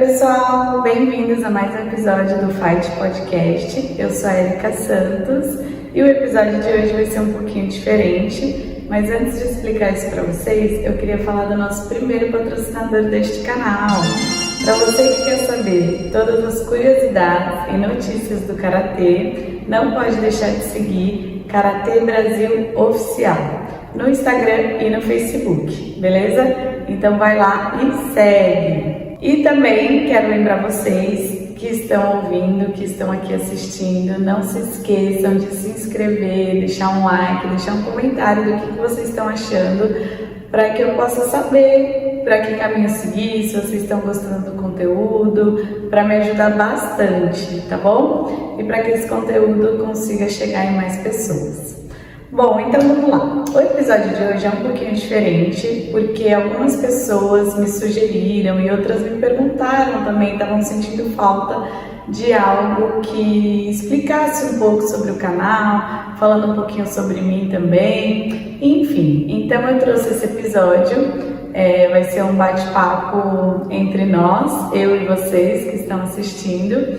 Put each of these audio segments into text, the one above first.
pessoal, bem-vindos a mais um episódio do Fight Podcast. Eu sou a Erika Santos e o episódio de hoje vai ser um pouquinho diferente, mas antes de explicar isso para vocês, eu queria falar do nosso primeiro patrocinador deste canal. Para você que quer saber todas as curiosidades e notícias do Karatê, não pode deixar de seguir Karatê Brasil Oficial no Instagram e no Facebook, beleza? Então vai lá e segue! E também quero lembrar vocês que estão ouvindo, que estão aqui assistindo, não se esqueçam de se inscrever, deixar um like, deixar um comentário do que vocês estão achando, para que eu possa saber para que caminho seguir, se vocês estão gostando do conteúdo, para me ajudar bastante, tá bom? E para que esse conteúdo consiga chegar em mais pessoas. Bom, então vamos lá. O episódio de hoje é um pouquinho diferente, porque algumas pessoas me sugeriram e outras me perguntaram também, estavam sentindo falta de algo que explicasse um pouco sobre o canal, falando um pouquinho sobre mim também, enfim. Então eu trouxe esse episódio, vai ser um bate-papo entre nós, eu e vocês que estão assistindo,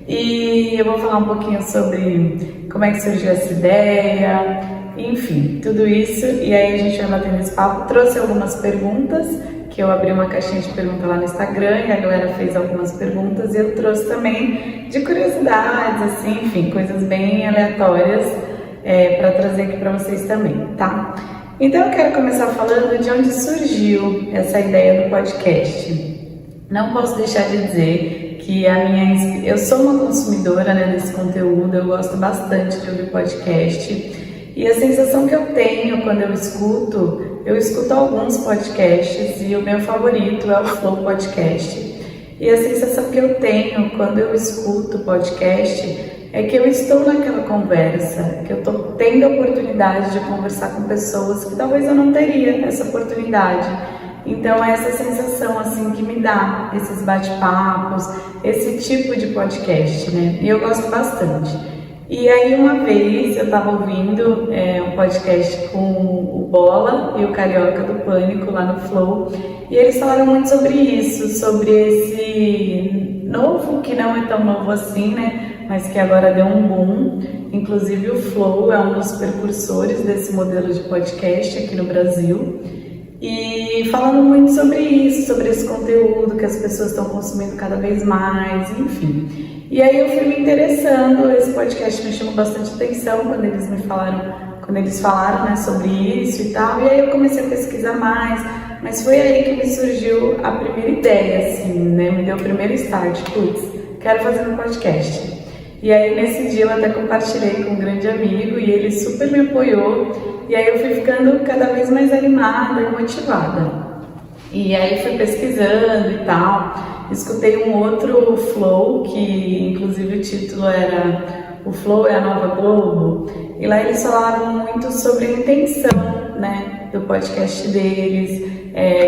e eu vou falar um pouquinho sobre como é que surgiu essa ideia, enfim, tudo isso, e aí a gente vai batendo esse papo. Trouxe algumas perguntas, que eu abri uma caixinha de perguntas lá no Instagram e a galera fez algumas perguntas, e eu trouxe também de curiosidades, assim, enfim, coisas bem aleatórias para trazer aqui para vocês também, tá? Então eu quero começar falando de onde surgiu essa ideia do podcast. Não posso deixar de dizer que eu sou uma consumidora, né, desse conteúdo, eu gosto bastante de ouvir podcast. E a sensação que eu tenho quando eu escuto alguns podcasts e o meu favorito é o Flow Podcast. E a sensação que eu tenho quando eu escuto podcast é que eu estou naquela conversa, que eu estou tendo a oportunidade de conversar com pessoas que talvez eu não teria essa oportunidade. Então é essa sensação assim que me dá esses bate-papos, esse tipo de podcast, né? E eu gosto bastante. E aí uma vez eu estava ouvindo um podcast com o Bola e o Carioca do Pânico lá no Flow, e eles falaram muito sobre isso, sobre esse novo, que não é tão novo assim, né, mas que agora deu um boom. Inclusive o Flow é um dos precursores desse modelo de podcast aqui no Brasil, e falando muito sobre isso, sobre esse conteúdo que as pessoas estão consumindo cada vez mais, enfim. E aí eu fui me interessando, esse podcast me chamou bastante atenção quando eles falaram, né, sobre isso e tal, e aí eu comecei a pesquisar mais, mas foi aí que me surgiu a primeira ideia, assim, né, me deu o primeiro start, putz, quero fazer um podcast. E aí nesse dia eu até compartilhei com um grande amigo e ele super me apoiou, e aí eu fui ficando cada vez mais animada e motivada. E aí fui pesquisando e tal, escutei um outro Flow, que inclusive o título era O Flow é a Nova Globo, e lá eles falavam muito sobre a intenção, né, do podcast deles,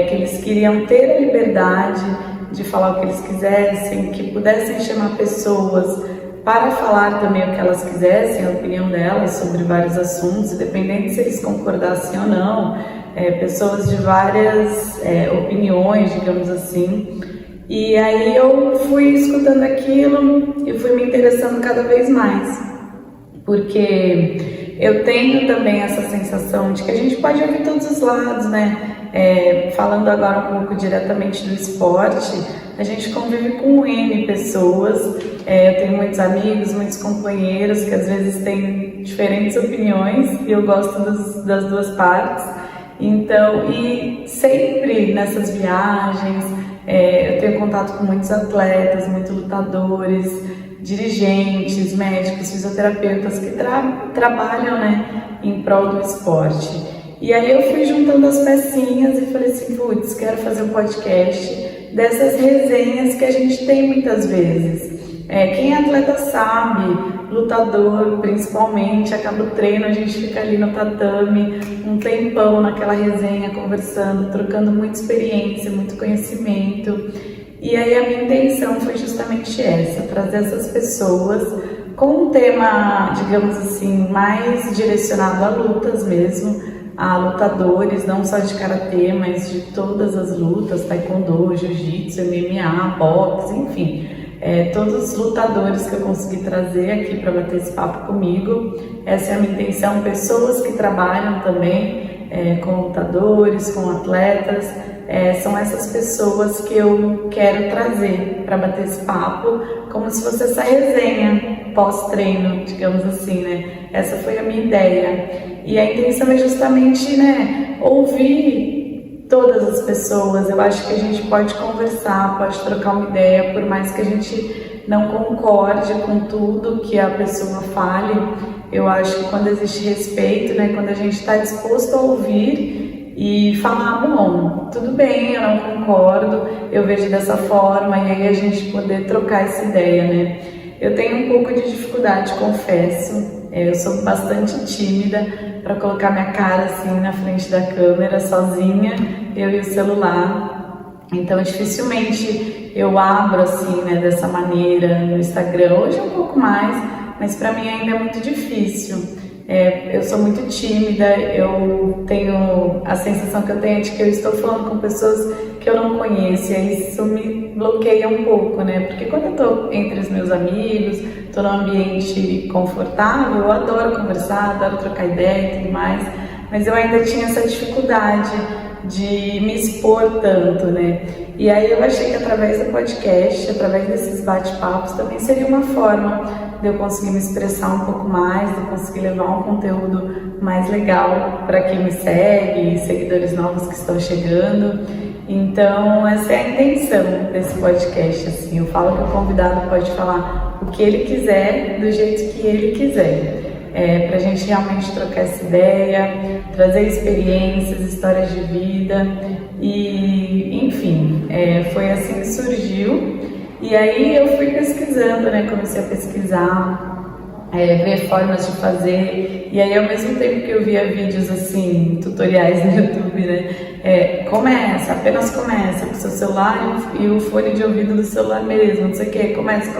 que eles queriam ter a liberdade de falar o que eles quisessem, que pudessem chamar pessoas para falar também o que elas quisessem, a opinião delas sobre vários assuntos, independente se eles concordassem ou não, pessoas de várias opiniões, digamos assim. E aí eu fui escutando aquilo e fui me interessando cada vez mais, porque eu tenho também essa sensação de que a gente pode ouvir todos os lados, né? Falando agora um pouco diretamente do esporte, a gente convive com N pessoas, eu tenho muitos amigos, muitos companheiros que às vezes têm diferentes opiniões e eu gosto das duas partes. Então, e sempre nessas viagens, eu tenho contato com muitos atletas, muitos lutadores, dirigentes, médicos, fisioterapeutas que trabalham, né, em prol do esporte. E aí eu fui juntando as pecinhas e falei assim, putz, quero fazer um podcast dessas resenhas que a gente tem muitas vezes. Quem é atleta sabe, lutador principalmente, acaba o treino, a gente fica ali no tatame um tempão naquela resenha, conversando, trocando muita experiência, muito conhecimento. E aí a minha intenção foi justamente essa, trazer essas pessoas com um tema, digamos assim, mais direcionado a lutas mesmo, a lutadores, não só de karatê, mas de todas as lutas, taekwondo, jiu-jitsu, MMA, boxe, enfim. Todos os lutadores que eu consegui trazer aqui para bater esse papo comigo. Essa é a minha intenção, pessoas que trabalham também com lutadores, com atletas, são essas pessoas que eu quero trazer para bater esse papo, como se fosse essa resenha pós-treino, digamos assim, né? Essa foi a minha ideia. E a intenção é justamente, né, ouvir todas as pessoas. Eu acho que a gente pode conversar, pode trocar uma ideia, por mais que a gente não concorde com tudo que a pessoa fale. Eu acho que quando existe respeito, né, quando a gente está disposto a ouvir e falar, bom, tudo bem, eu não concordo, eu vejo dessa forma, e aí a gente poder trocar essa ideia, né? Eu tenho um pouco de dificuldade, confesso, eu sou bastante tímida para colocar minha cara assim na frente da câmera, sozinha, eu e o celular. Então, dificilmente eu abro assim, né, dessa maneira no Instagram. Hoje um pouco mais, mas para mim ainda é muito difícil. Eu sou muito tímida, eu tenho a sensação que eu tenho de que eu estou falando com pessoas que eu não conheço, e isso me bloqueia um pouco, né? Porque quando eu estou entre os meus amigos, estou num ambiente confortável, eu adoro conversar, adoro trocar ideia e tudo mais, mas eu ainda tinha essa dificuldade de me expor tanto, né? E aí eu achei que através do podcast, através desses bate-papos, também seria uma forma de eu conseguir me expressar um pouco mais, de eu conseguir levar um conteúdo mais legal para quem me segue, seguidores novos que estão chegando. Então, essa é a intenção desse podcast, assim. Eu falo que o convidado pode falar o que ele quiser, do jeito que ele quiser. Para a gente realmente trocar essa ideia, trazer experiências, histórias de vida e, enfim, foi assim que surgiu. E aí eu fui pesquisando, né? Comecei a pesquisar, ver formas de fazer. E aí, ao mesmo tempo que eu via vídeos assim, tutoriais no YouTube, né? Apenas começa com o seu celular e o fone de ouvido do celular mesmo, não sei o que, começa.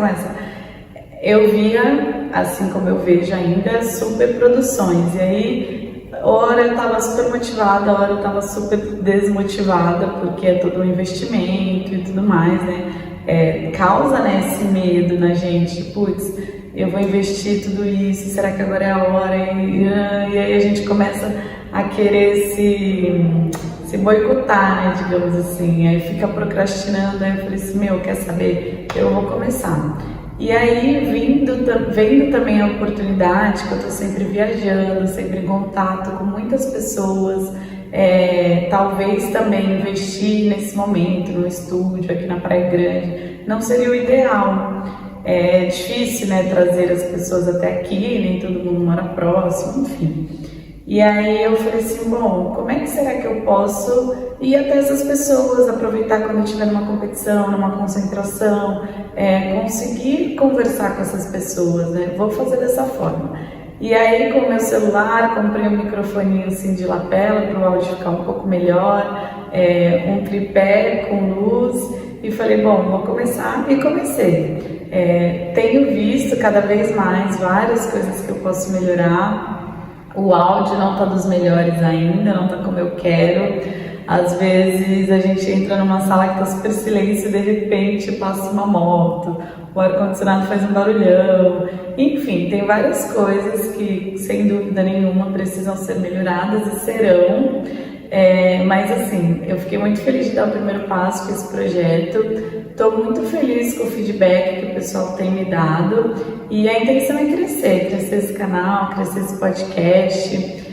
Eu via, assim como eu vejo ainda, super produções. E aí, hora eu estava super motivada, hora eu estava super desmotivada, porque é todo um investimento e tudo mais, né? Causa, né, esse medo na gente, putz, eu vou investir tudo isso, será que agora é a hora? E aí a gente começa a querer se boicotar, né, digamos assim, aí fica procrastinando. Aí eu falei assim, quer saber? Eu vou começar. E aí, vendo também a oportunidade, que eu tô sempre viajando, sempre em contato com muitas pessoas, talvez também investir nesse momento no estúdio aqui na Praia Grande não seria o ideal. É difícil, né, trazer as pessoas até aqui, nem todo mundo mora próximo, enfim. E aí eu falei assim, bom, como é que será que eu posso ir até essas pessoas, aproveitar quando eu estiver numa competição, numa concentração, conseguir conversar com essas pessoas, né? Vou fazer dessa forma. E aí, com o meu celular, comprei um microfoninho assim de lapela para o áudio ficar um pouco melhor, um tripé com luz, e falei, bom, vou começar, e comecei. Tenho visto cada vez mais várias coisas que eu posso melhorar. O áudio não está dos melhores ainda, não está como eu quero. Às vezes a gente entra numa sala que está super silêncio e de repente passa uma moto, o ar-condicionado faz um barulhão. Enfim, tem várias coisas que, sem dúvida nenhuma, precisam ser melhoradas e serão. Mas assim, eu fiquei muito feliz de dar o primeiro passo com esse projeto. Estou muito feliz com o feedback que o pessoal tem me dado. E a intenção é crescer esse canal, crescer esse podcast,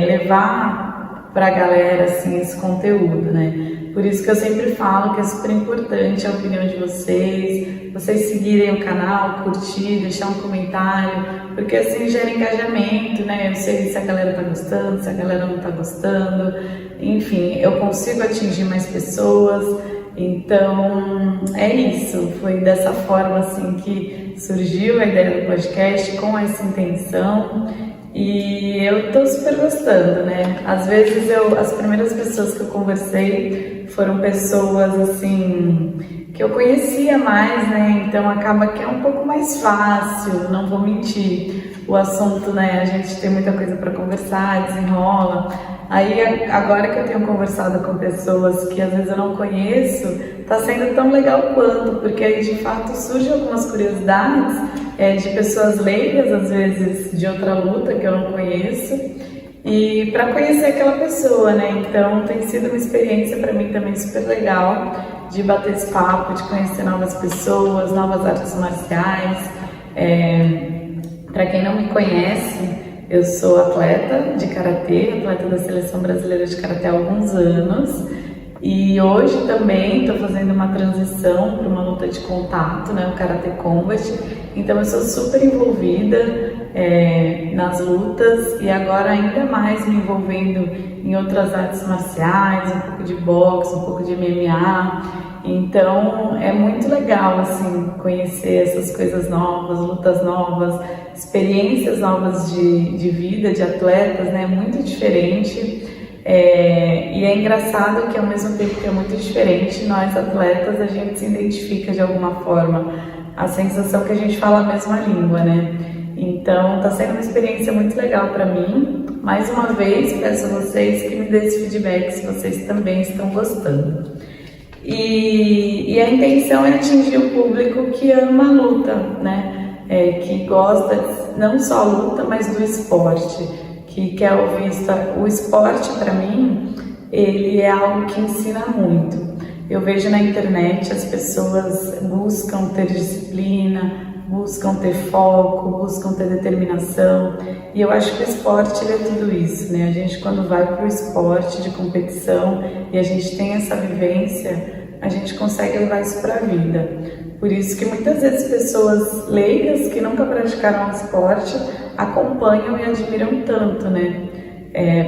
levar para a galera assim, esse conteúdo, né? Por isso que eu sempre falo que é super importante a opinião de vocês seguirem o canal, curtir, deixar um comentário, porque assim gera engajamento, né? Eu sei se a galera tá gostando, se a galera não tá gostando, enfim, eu consigo atingir mais pessoas. Então, é isso, foi dessa forma assim que surgiu a ideia do podcast, com essa intenção, e eu tô super gostando, né? Às vezes as primeiras pessoas que eu conversei foram pessoas assim que eu conhecia mais, né? Então acaba que é um pouco mais fácil, não vou mentir. O assunto, né? A gente tem muita coisa para conversar, desenrola. Aí agora que eu tenho conversado com pessoas que às vezes eu não conheço, tá sendo tão legal quanto, porque aí de fato surgem algumas curiosidades de pessoas leigas, às vezes de outra luta que eu não conheço, e para conhecer aquela pessoa, né? Então tem sido uma experiência para mim também super legal de bater esse papo, de conhecer novas pessoas, novas artes marciais. Para quem não me conhece, eu sou atleta de karatê, atleta da Seleção Brasileira de Karatê há alguns anos, e hoje também estou fazendo uma transição para uma luta de contato, né, o Karate Combat. Então eu sou super envolvida nas lutas e agora ainda mais me envolvendo em outras artes marciais, um pouco de boxe, um pouco de MMA. Então é muito legal assim conhecer essas coisas novas, lutas novas, experiências novas de vida, de atletas, né? Muito diferente. E é engraçado que ao mesmo tempo que é muito diferente, nós atletas a gente se identifica de alguma forma, a sensação que a gente fala a mesma língua, né? Então tá sendo uma experiência muito legal para mim. Mais uma vez peço a vocês que me dêem esse feedback se vocês também estão gostando. E a intenção é atingir o público que ama a luta, né? Que gosta não só a luta, mas do esporte, que quer ouvir o esporte. Para mim, ele é algo que ensina muito. Eu vejo na internet as pessoas buscam ter disciplina, buscam ter foco, buscam ter determinação, e eu acho que o esporte ele é tudo isso, né? A gente quando vai para o esporte de competição e a gente tem essa vivência, a gente consegue levar isso para a vida. Por isso que muitas vezes pessoas leigas que nunca praticaram esporte acompanham e admiram tanto, né?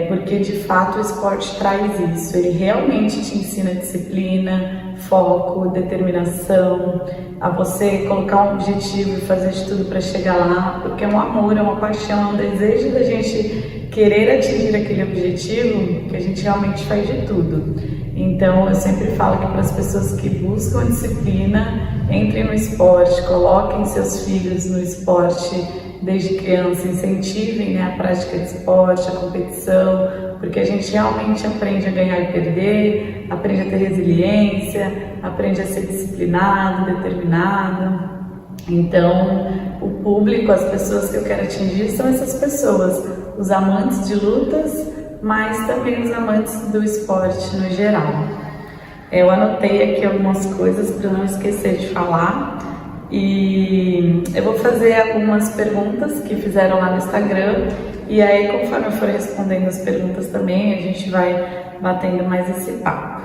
Porque de fato o esporte traz isso, ele realmente te ensina disciplina, foco, determinação, a você colocar um objetivo e fazer de tudo para chegar lá, porque é um amor, é uma paixão, é um desejo da gente querer atingir aquele objetivo que a gente realmente faz de tudo. Então eu sempre falo que para as pessoas que buscam a disciplina, entrem no esporte, coloquem seus filhos no esporte desde criança, incentivem, né, a prática de esporte, a competição, porque a gente realmente aprende a ganhar e perder, aprende a ter resiliência, aprende a ser disciplinado, determinado. Então, o público, as pessoas que eu quero atingir são essas pessoas, os amantes de lutas, mas também os amantes do esporte no geral. Eu anotei aqui algumas coisas para não esquecer de falar. E eu vou fazer algumas perguntas que fizeram lá no Instagram, e aí conforme eu for respondendo as perguntas também, a gente vai batendo mais esse papo.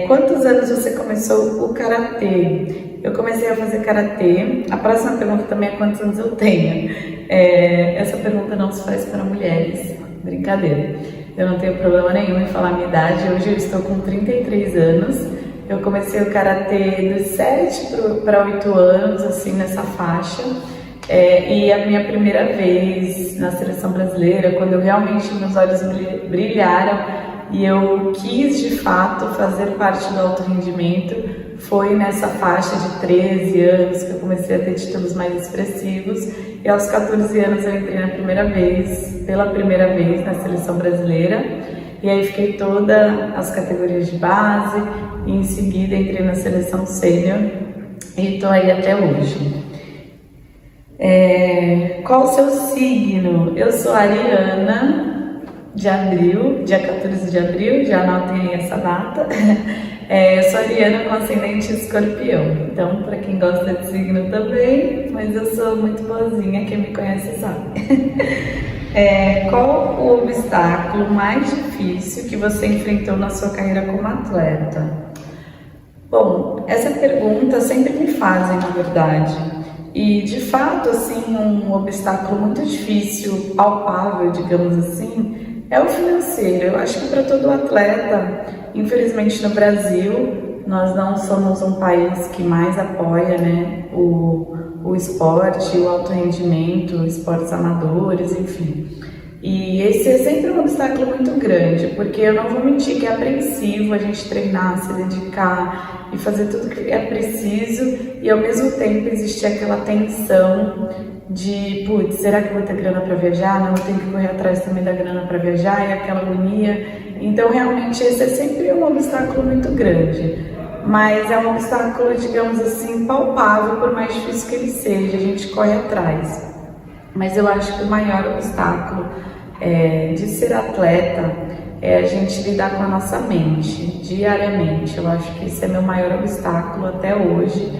Quantos anos você começou o Karatê? Eu comecei a fazer Karatê. A próxima pergunta também é quantos anos eu tenho. Essa pergunta não se faz para mulheres, brincadeira. Eu não tenho problema nenhum em falar a minha idade, hoje eu estou com 33 anos. Eu comecei o Karatê dos 7 para 8 anos, assim, nessa faixa. E a minha primeira vez na Seleção Brasileira, quando eu realmente, meus olhos brilharam e eu quis, de fato, fazer parte do alto rendimento, foi nessa faixa de 13 anos que eu comecei a ter títulos mais expressivos. E aos 14 anos eu entrei pela primeira vez na Seleção Brasileira. E aí fiquei todas as categorias de base, e em seguida entrei na seleção sênior e estou aí até hoje. Qual o seu signo? Eu sou ariana de abril, dia 14 de abril, já anotem aí essa data. Eu sou ariana com ascendente escorpião, então para quem gosta de signo também, mas eu sou muito boazinha, quem me conhece sabe. Qual o obstáculo mais difícil que você enfrentou na sua carreira como atleta? Bom, essa pergunta sempre me fazem, na verdade. E, de fato, assim, um obstáculo muito difícil, palpável, digamos assim, é o financeiro. Eu acho que para todo atleta, infelizmente no Brasil, nós não somos um país que mais apoia, né, o esporte, o alto rendimento, esportes amadores, enfim. E esse é sempre um obstáculo muito grande, porque eu não vou mentir que é apreensivo a gente treinar, se dedicar e fazer tudo que é preciso, e ao mesmo tempo existe aquela tensão de, putz, será que eu vou ter grana para viajar? Não, eu tenho que correr atrás também da grana para viajar, e aquela agonia. Então, realmente, esse é sempre um obstáculo muito grande. Mas é um obstáculo, digamos assim, palpável, por mais difícil que ele seja, a gente corre atrás. Mas eu acho que o maior obstáculo de ser atleta é a gente lidar com a nossa mente, diariamente. Eu acho que esse é meu maior obstáculo até hoje,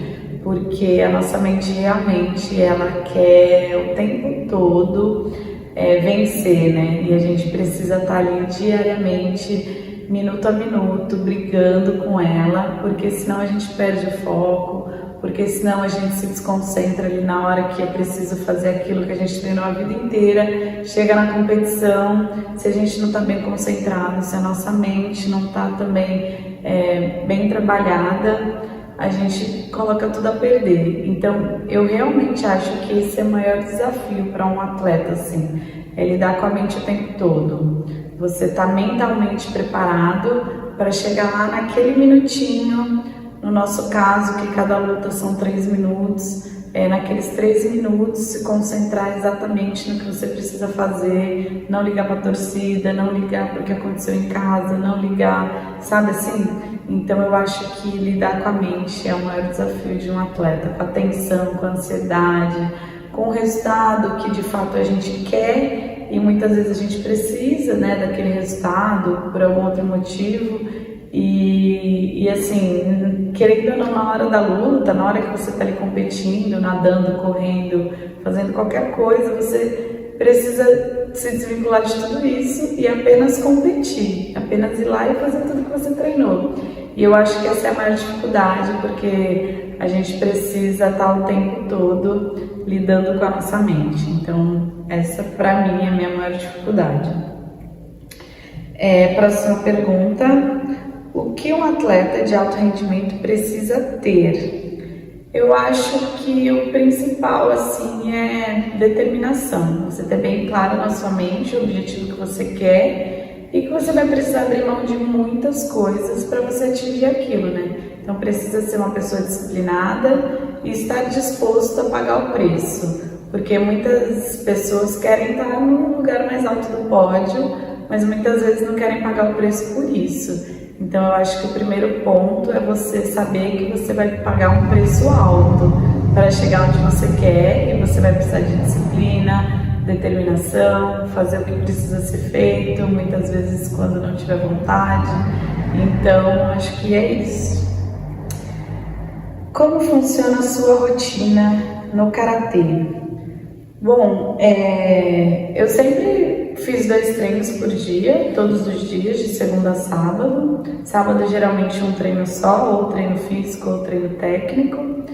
porque a nossa mente realmente, ela quer o tempo todo vencer, né? E a gente precisa estar ali diariamente, minuto a minuto, brigando com ela, porque senão a gente perde o foco, porque senão a gente se desconcentra ali na hora que é preciso fazer aquilo que a gente treinou a vida inteira, chega na competição, se a gente não está bem concentrado, se a nossa mente não está também bem trabalhada, a gente coloca tudo a perder. Então, eu realmente acho que esse é o maior desafio para um atleta, assim, é lidar com a mente o tempo todo. Você está mentalmente preparado para chegar lá naquele minutinho, no nosso caso, que cada luta são 3 minutos, naqueles 3 minutos se concentrar exatamente no que você precisa fazer, não ligar para a torcida, não ligar para o que aconteceu em casa, não ligar, sabe assim? Então eu acho que lidar com a mente é o maior desafio de um atleta, com a tensão, com a ansiedade, com o resultado que de fato a gente quer e muitas vezes a gente precisa, né, daquele resultado por algum outro motivo. E assim, querendo ou não, na hora da luta, na hora que você está ali competindo, nadando, correndo, fazendo qualquer coisa, você precisa se desvincular de tudo isso e apenas competir, apenas ir lá e fazer tudo que você treinou. E eu acho que essa é a maior dificuldade, porque a gente precisa estar o tempo todo lidando com a nossa mente. Então, essa pra mim é a minha maior dificuldade. Próxima pergunta. O que um atleta de alto rendimento precisa ter? Eu acho que o principal, assim, é determinação. Você ter bem claro na sua mente o objetivo que você quer e que você vai precisar abrir mão de muitas coisas para você atingir aquilo, né? Então precisa ser uma pessoa disciplinada e estar disposto a pagar o preço. Porque muitas pessoas querem estar no lugar mais alto do pódio, mas muitas vezes não querem pagar o preço por isso. Então eu acho que o primeiro ponto é você saber que você vai pagar um preço alto para chegar onde você quer, e você vai precisar de disciplina, determinação, fazer o que precisa ser feito, muitas vezes quando não tiver vontade. Então acho que é isso. Como funciona a sua rotina no karatê? Bom, eu sempre fiz 2 treinos por dia, todos os dias, de segunda a sábado. Sábado geralmente um treino só, ou treino físico ou treino técnico.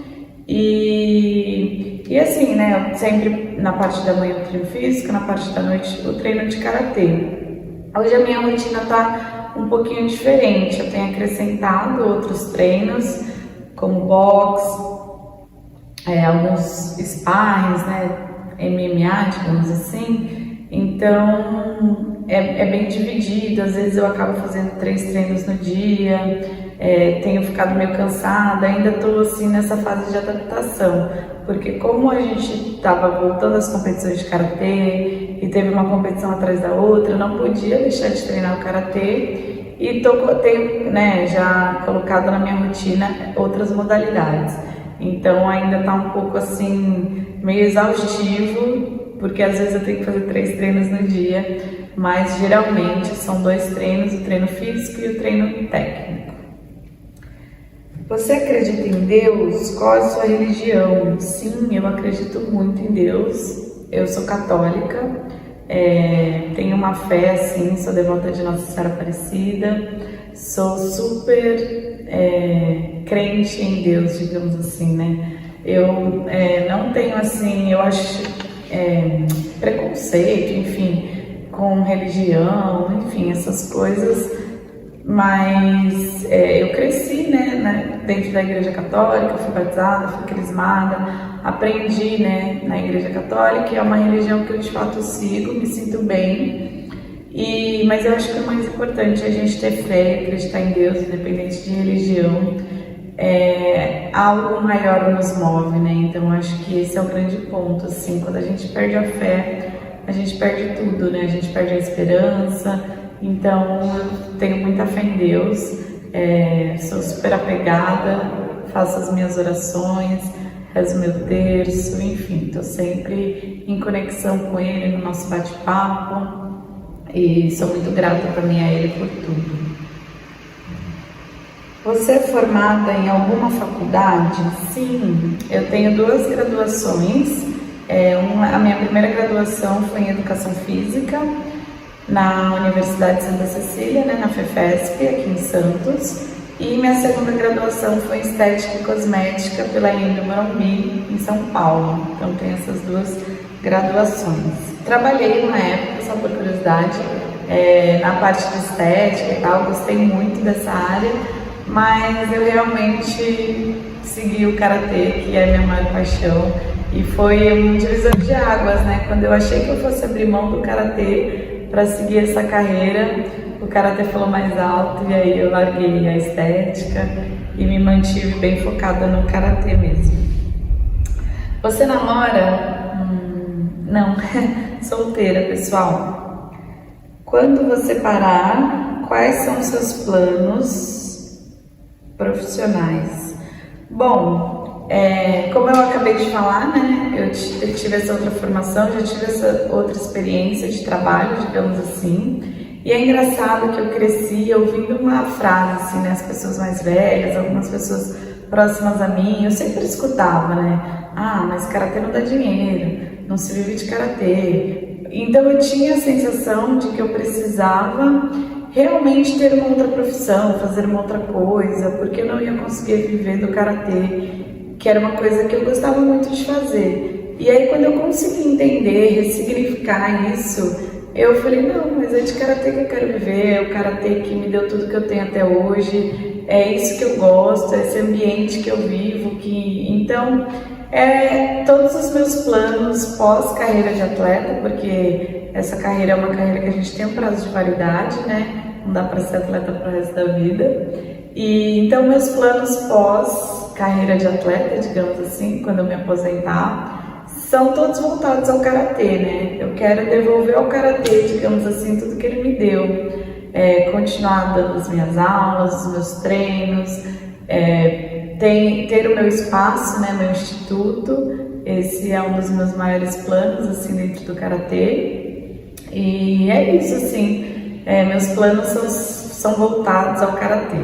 E assim, né, eu sempre na parte da manhã o treino físico, na parte da noite o treino de karatê. Hoje a minha rotina tá um pouquinho diferente, eu tenho acrescentado outros treinos, como boxe, alguns sparrings, né, MMA, digamos assim. Então é bem dividido, às vezes eu acabo fazendo 3 treinos no dia, tenho ficado meio cansada, ainda estou assim nessa fase de adaptação, porque como a gente estava voltando às competições de karatê e teve uma competição atrás da outra, eu não podia deixar de treinar o karatê e tenho, né, já colocado na minha rotina outras modalidades. Então ainda está um pouco assim meio exaustivo, porque às vezes eu tenho que fazer 3 treinos no dia, mas geralmente são 2 treinos, o treino físico e o treino técnico. Você acredita em Deus? Qual é a sua religião? Sim, eu acredito muito em Deus. Eu sou católica, tenho uma fé assim, sou devota de Nossa Senhora Aparecida, sou super crente em Deus, digamos assim, né? Eu não tenho assim, eu acho preconceito, enfim, com religião, enfim, essas coisas, mas eu cresci, né, dentro da Igreja Católica, fui batizada, fui crismada, aprendi, né, na Igreja Católica, é uma religião que eu de fato sigo, me sinto bem, mas eu acho que o mais importante é a gente ter fé, acreditar em Deus, independente de religião. algo maior nos move, né? Então acho que esse é o grande ponto, assim, quando a gente perde a fé, a gente perde tudo, né? A gente perde a esperança. Então eu tenho muita fé em Deus, sou super apegada, faço as minhas orações, rezo meu terço, enfim, estou sempre em conexão com Ele no nosso bate-papo e sou muito grata também a Ele por tudo. Você é formada em alguma faculdade? Sim, eu tenho 2 graduações. A minha primeira graduação foi em Educação Física, na Universidade de Santa Cecília, né, na FEFESP, aqui em Santos. E minha segunda graduação foi em Estética e Cosmética pela Embu Morumbi, em São Paulo. Então, tenho essas 2 graduações. Trabalhei na época, só por curiosidade, na parte de estética e tal, gostei muito dessa área, mas eu realmente segui o Karatê, que é a minha maior paixão, e foi um divisor de águas, né? Quando eu achei que eu fosse abrir mão do Karatê para seguir essa carreira, o Karatê falou mais alto e aí eu larguei a estética e me mantive bem focada no Karatê mesmo. Você namora? Não, solteira, pessoal. Quando você parar, quais são os seus planos profissionais? Bom, como eu acabei de falar, né, eu tive essa outra formação, já tive essa outra experiência de trabalho, digamos assim, e é engraçado que eu cresci ouvindo uma frase, assim, né, as pessoas mais velhas, algumas pessoas próximas a mim, eu sempre escutava, né, mas Karatê não dá dinheiro, não se vive de Karatê. Então eu tinha a sensação de que eu precisava realmente ter uma outra profissão, fazer uma outra coisa, porque eu não ia conseguir viver do Karatê, que era uma coisa que eu gostava muito de fazer. E aí quando eu consegui entender, ressignificar isso, eu falei, não, mas é de Karatê que eu quero viver, é o Karatê que me deu tudo que eu tenho até hoje, é isso que eu gosto, é esse ambiente que eu vivo, então todos os meus planos pós-carreira de atleta, porque essa carreira é uma carreira que a gente tem um prazo de validade, né? Não dá para ser atleta para o resto da vida. E então meus planos pós-carreira de atleta, digamos assim, quando eu me aposentar, são todos voltados ao Karatê, né? Eu quero devolver ao Karatê, digamos assim, tudo que ele me deu. Continuar dando as minhas aulas, os meus treinos, ter o meu espaço, né, meu instituto. Esse é um dos meus maiores planos, assim, dentro do Karatê. E é isso, assim, meus planos são voltados ao Karatê.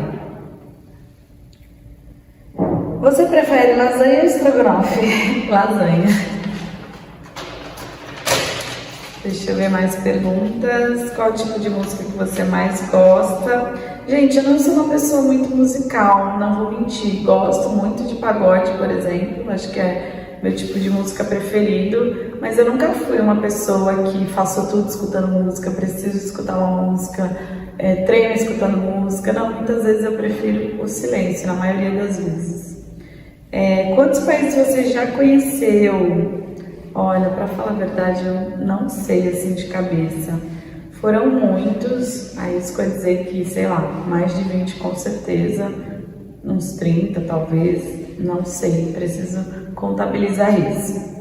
Você prefere lasanha ou estrogonofe? Lasanha. Deixa eu ver mais perguntas. Qual tipo de música que você mais gosta? Gente, eu não sou uma pessoa muito musical, não vou mentir. Gosto muito de pagode, por exemplo. Acho que é meu tipo de música preferido. Mas eu nunca fui uma pessoa que faço tudo escutando música, preciso escutar uma música, treino escutando música. Não, muitas vezes eu prefiro o silêncio, na maioria das vezes. Quantos países você já conheceu? Olha, para falar a verdade, eu não sei assim de cabeça. Foram muitos, aí isso quer dizer que, sei lá, mais de 20 com certeza, uns 30 talvez, não sei, preciso contabilizar isso.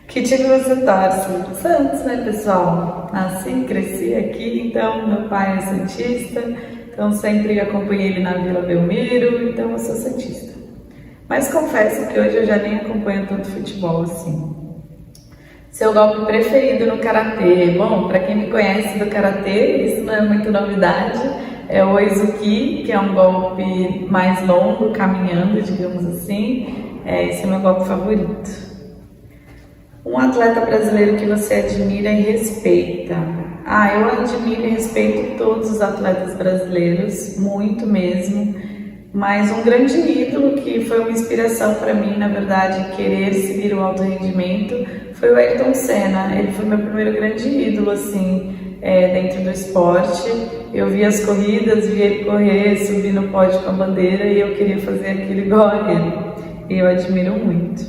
Que time você torce? Santos, né, pessoal? Nasci, cresci aqui, então meu pai é santista, então sempre acompanhei ele na Vila Belmiro, então eu sou santista. Mas confesso que hoje eu já nem acompanho tanto futebol assim. Seu golpe preferido no Karatê? Bom, para quem me conhece do Karatê, isso não é muito novidade, é o Oizuki, que é um golpe mais longo, caminhando, digamos assim. Esse é o meu golpe favorito. Um atleta brasileiro que você admira e respeita? Eu admiro e respeito todos os atletas brasileiros, muito mesmo. Mas um grande ídolo que foi uma inspiração para mim, na verdade, querer seguir o alto rendimento, foi o Ayrton Senna. Ele foi meu primeiro grande ídolo, assim, dentro do esporte. Eu via as corridas, via ele correr, subir no pódio com a bandeira e eu queria fazer aquilo igual a ele. E eu admiro muito.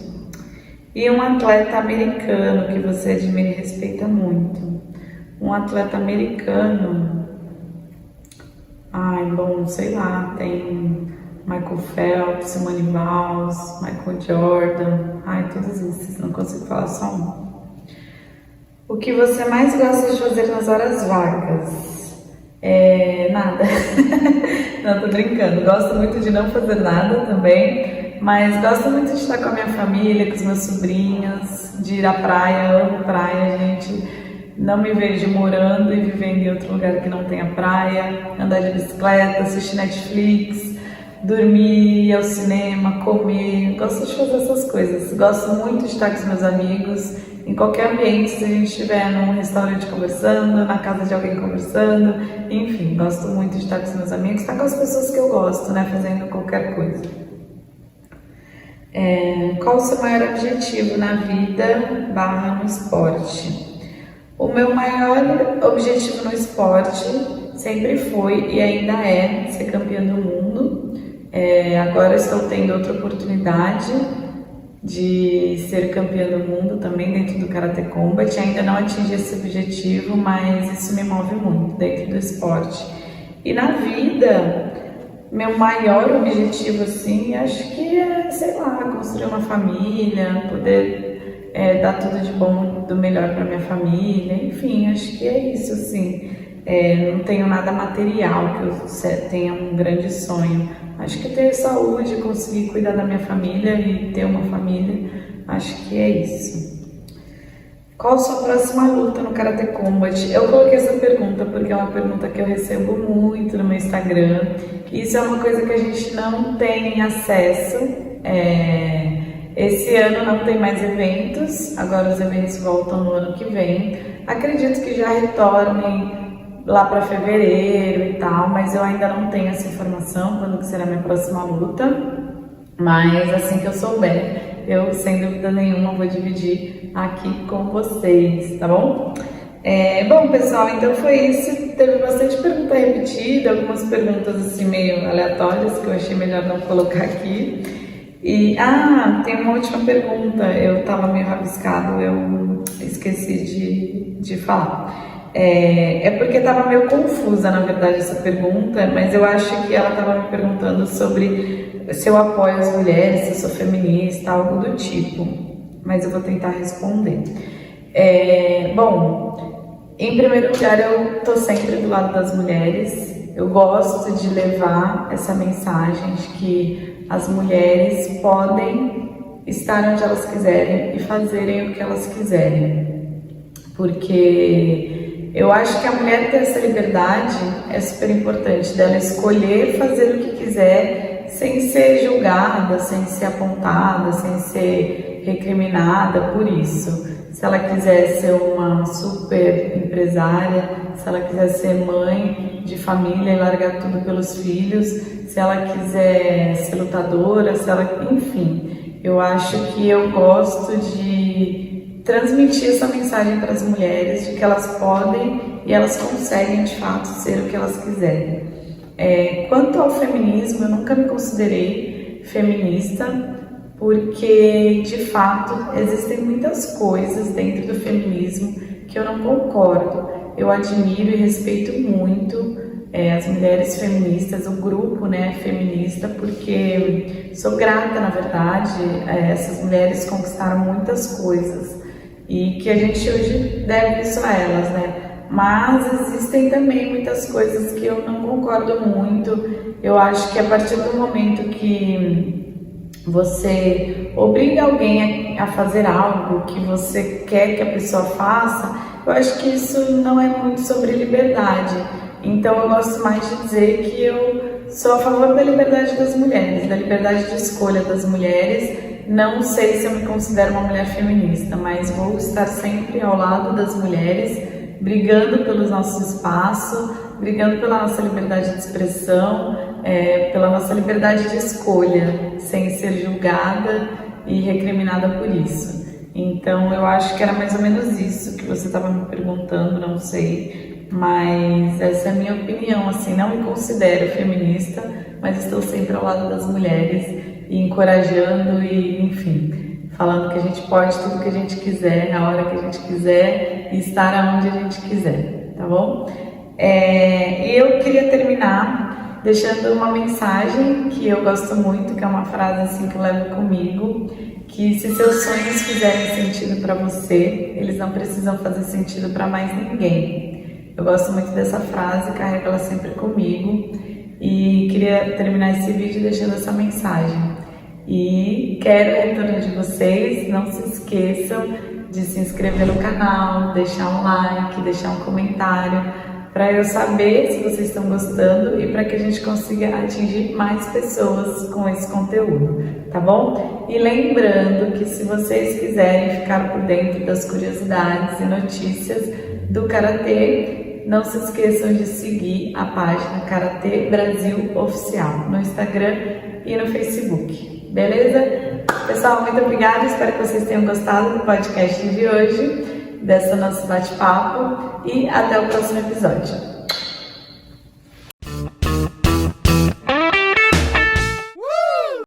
E um atleta americano que você admira e respeita muito? Um atleta americano... bom, sei lá, tem Michael Phelps, Simone Biles, Michael Jordan, todos esses, não consigo falar só um. O que você mais gosta de fazer nas horas vagas? Nada. Não, tô brincando. Gosto muito de não fazer nada também, mas gosto muito de estar com a minha família, com os meus sobrinhos, de ir à praia. Amo praia, gente. Não me vejo morando e vivendo em outro lugar que não tenha praia. Andar de bicicleta, assistir Netflix, dormir, ir ao cinema, comer. Gosto de fazer essas coisas. Gosto muito de estar com os meus amigos. Em qualquer ambiente, se a gente estiver num restaurante conversando, na casa de alguém conversando, enfim, gosto muito de estar com os meus amigos, estar com as pessoas que eu gosto, né, fazendo qualquer coisa. Qual o seu maior objetivo na vida / no esporte? O meu maior objetivo no esporte sempre foi e ainda é ser campeã do mundo. Agora estou tendo outra oportunidade de ser campeã do mundo também dentro do Karate Combat. Ainda não atingi esse objetivo, mas isso me move muito dentro do esporte. E na vida, meu maior objetivo, assim, acho que é, sei lá, construir uma família, poder dar tudo de bom, do melhor para minha família, enfim, acho que é isso, assim. Não tenho nada material que eu tenha um grande sonho. Acho que ter saúde, conseguir cuidar da minha família e ter uma família, acho que é isso. Qual a sua próxima luta no Karate Combat? Eu coloquei essa pergunta porque é uma pergunta que eu recebo muito no meu Instagram. Isso é uma coisa que a gente não tem acesso. Esse ano não tem mais eventos, agora os eventos voltam no ano que vem. Acredito que já retornem lá para fevereiro e tal, mas eu ainda não tenho essa informação, quando que será a minha próxima luta. Mas assim que eu souber, eu sem dúvida nenhuma vou dividir aqui com vocês, tá bom? Bom, pessoal, então foi isso. Teve bastante pergunta repetida, algumas perguntas assim meio aleatórias que eu achei melhor não colocar aqui. E, tem uma última pergunta, eu tava meio rabiscado, eu esqueci de falar. Porque estava meio confusa, na verdade, essa pergunta, mas eu acho que ela estava me perguntando sobre se eu apoio as mulheres, se eu sou feminista, algo do tipo, mas eu vou tentar responder. Bom, em primeiro lugar, eu estou sempre do lado das mulheres. Eu gosto de levar essa mensagem de que as mulheres podem estar onde elas quiserem e fazerem o que elas quiserem, porque eu acho que a mulher ter essa liberdade é super importante, dela escolher fazer o que quiser sem ser julgada, sem ser apontada, sem ser recriminada por isso. Se ela quiser ser uma super empresária, se ela quiser ser mãe de família e largar tudo pelos filhos, se ela quiser ser lutadora, enfim, eu acho que eu gosto de transmitir essa mensagem para as mulheres de que elas podem e elas conseguem de fato ser o que elas quiserem. Quanto ao feminismo, eu nunca me considerei feminista, porque de fato existem muitas coisas dentro do feminismo que eu não concordo. Eu admiro e respeito muito as mulheres feministas, o grupo, né, feminista, porque sou grata, na verdade. Essas mulheres conquistaram muitas coisas e que a gente hoje deve isso a elas, né? Mas existem também muitas coisas que eu não concordo muito. Eu acho que a partir do momento que você obriga alguém a fazer algo que você quer que a pessoa faça, eu acho que isso não é muito sobre liberdade. Então eu gosto mais de dizer que eu sou a favor da liberdade das mulheres, da liberdade de escolha das mulheres. Não sei se eu me considero uma mulher feminista, mas vou estar sempre ao lado das mulheres, brigando pelo nosso espaço, brigando pela nossa liberdade de expressão, pela nossa liberdade de escolha, sem ser julgada e recriminada por isso. Então eu acho que era mais ou menos isso que você estava me perguntando, não sei, mas essa é a minha opinião, assim, não me considero feminista, mas estou sempre ao lado das mulheres e encorajando e, enfim, falando que a gente pode tudo que a gente quiser, na hora que a gente quiser e estar aonde a gente quiser, tá bom? E eu queria terminar deixando uma mensagem que eu gosto muito, que é uma frase assim que eu levo comigo, que se seus sonhos fizerem sentido para você, eles não precisam fazer sentido para mais ninguém. Eu gosto muito dessa frase, carrego ela sempre comigo e queria terminar esse vídeo deixando essa mensagem. E quero o retorno de vocês, não se esqueçam de se inscrever no canal, deixar um like, deixar um comentário, para eu saber se vocês estão gostando e para que a gente consiga atingir mais pessoas com esse conteúdo, tá bom? E lembrando que se vocês quiserem ficar por dentro das curiosidades e notícias do Karatê, não se esqueçam de seguir a página Karatê Brasil Oficial no Instagram e no Facebook, beleza? Pessoal, muito obrigada, espero que vocês tenham gostado do podcast de hoje, dessa nosso bate-papo, e até o próximo episódio.